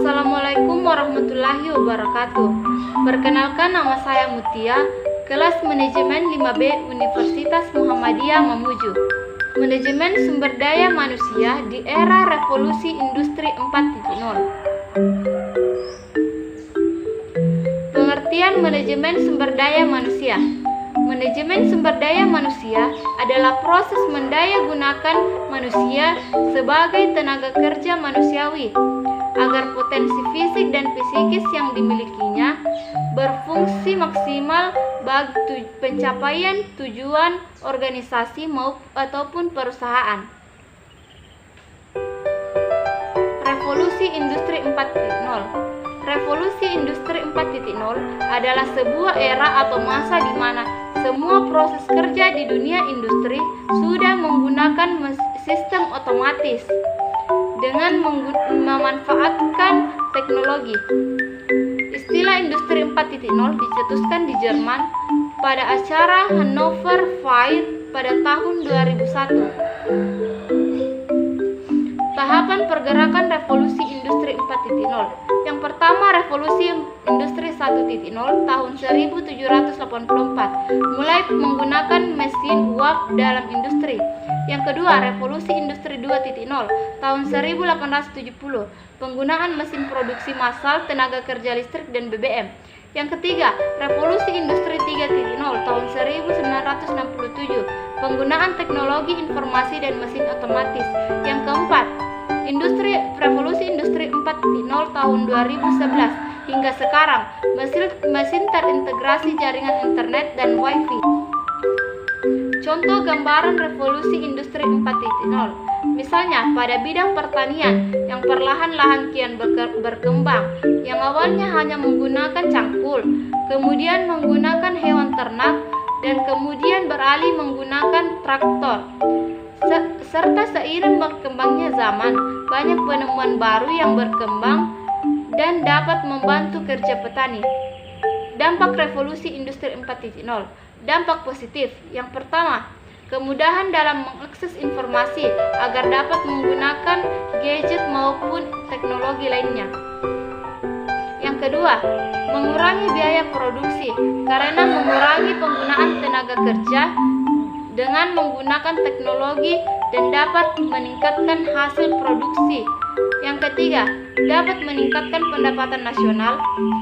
Assalamualaikum warahmatullahi wabarakatuh. Perkenalkan, nama saya Mutia, kelas manajemen 5B Universitas Muhammadiyah Mamuju. Manajemen sumber daya manusia di era revolusi industri 4.0. Pengertian manajemen sumber daya manusia. Manajemen sumber daya manusia adalah proses mendaya gunakan manusia sebagai tenaga kerja manusiawi agar potensi fisik dan psikis yang dimilikinya berfungsi maksimal bagi pencapaian tujuan organisasi ataupun perusahaan. Revolusi Industri 4.0. Revolusi Industri 4.0 adalah sebuah era atau masa di mana semua proses kerja di dunia industri sudah menggunakan sistem otomatis dengan memanfaatkan teknologi. Istilah Industri 4.0 dicetuskan di Jerman pada acara Hannover Fair pada tahun 2001. Tahapan pergerakan revolusi industri 4.0. Yang pertama, revolusi industri 1.0 tahun 1784, mulai menggunakan mesin uap dalam industri. Yang kedua, revolusi industri 2.0 tahun 1870, penggunaan mesin produksi massal, tenaga kerja listrik dan BBM. Yang ketiga, revolusi industri 3.0 tahun 1967, penggunaan teknologi informasi dan mesin otomatis. Yang keempat, revolusi industri 4.0 tahun 2011 hingga sekarang, mesin terintegrasi jaringan internet dan wifi. Contoh gambaran revolusi industri 4.0, misalnya pada bidang pertanian yang perlahan-lahan kian berkembang, yang awalnya hanya menggunakan cangkul, kemudian menggunakan hewan ternak, dan kemudian beralih menggunakan traktor. Serta seiring berkembangnya zaman, banyak penemuan baru yang berkembang dan dapat membantu kerja petani. Dampak revolusi industri 4.0. Dampak positif. Yang pertama, kemudahan dalam mengakses informasi agar dapat menggunakan gadget maupun teknologi lainnya. Yang kedua, mengurangi biaya produksi karena mengurangi penggunaan tenaga kerja dengan menggunakan teknologi dan dapat meningkatkan hasil produksi. Yang ketiga, dapat meningkatkan pendapatan nasional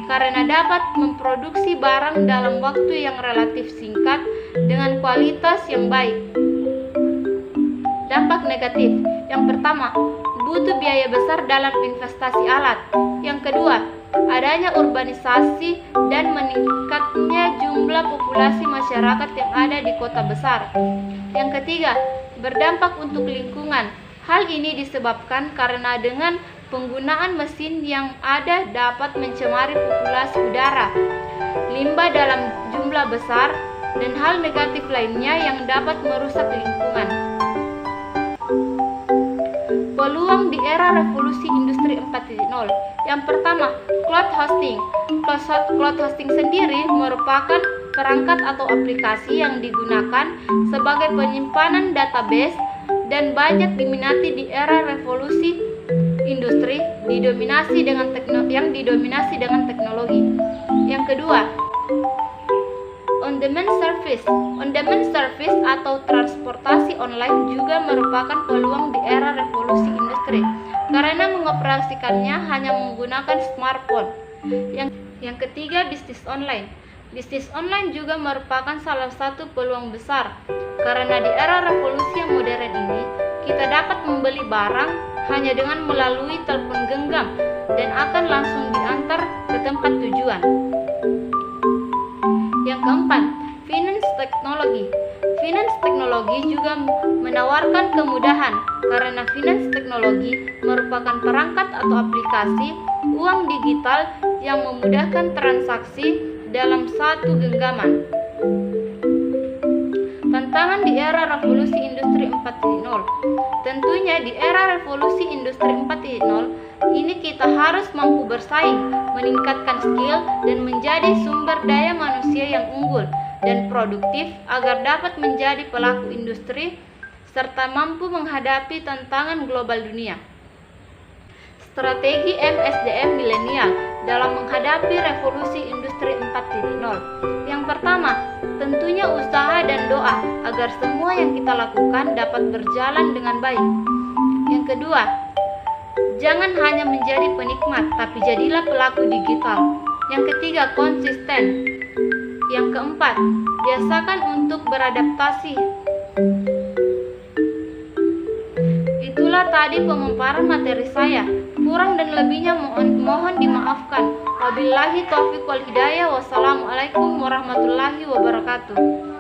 karena dapat memproduksi barang dalam waktu yang relatif singkat dengan kualitas yang baik. Dampak negatif. Yang pertama, butuh biaya besar dalam investasi alat. Yang kedua, adanya urbanisasi dan meningkatnya jumlah populasi masyarakat yang ada di kota besar. Yang ketiga, berdampak untuk lingkungan. Hal ini disebabkan karena dengan penggunaan mesin yang ada dapat mencemari populasi udara, limbah dalam jumlah besar, dan hal negatif lainnya yang dapat merusak lingkungan. Peluang di era revolusi industri 4.0. Yang pertama, cloud hosting. Cloud hosting sendiri merupakan perangkat atau aplikasi yang digunakan sebagai penyimpanan database dan banyak diminati di era revolusi industri didominasi dengan teknologi. Yang kedua, on-demand service. On-demand service atau transportasi online juga merupakan peluang di era revolusi industri karena mengoperasikannya hanya menggunakan smartphone. Yang ketiga, bisnis online. Bisnis online juga merupakan salah satu peluang besar karena di era revolusi yang modern ini kita dapat membeli barang hanya dengan melalui telepon genggam dan akan langsung diantar ke tempat tujuan. Yang keempat, finance teknologi. Finance teknologi juga menawarkan kemudahan karena finance teknologi merupakan perangkat atau aplikasi uang digital yang memudahkan transaksi dalam satu genggaman. Tantangan di era revolusi industri 4.0. Tentunya di era revolusi industri 4.0 ini kita harus mampu bersaing, meningkatkan skill dan menjadi sumber daya manusia yang unggul dan produktif agar dapat menjadi pelaku industri serta mampu menghadapi tantangan global dunia. Strategi MSDM menghadapi revolusi industri 4.0? Yang pertama, tentunya usaha dan doa agar semua yang kita lakukan dapat berjalan dengan baik. Yang kedua, jangan hanya menjadi penikmat, tapi jadilah pelaku digital. Yang ketiga, konsisten. Yang keempat, biasakan untuk beradaptasi. Itulah tadi pemaparan materi saya. Kurang dan lebihnya mohon dimaafkan. Wabillahi taufiq wal hidayah. Wassalamualaikum warahmatullahi wabarakatuh.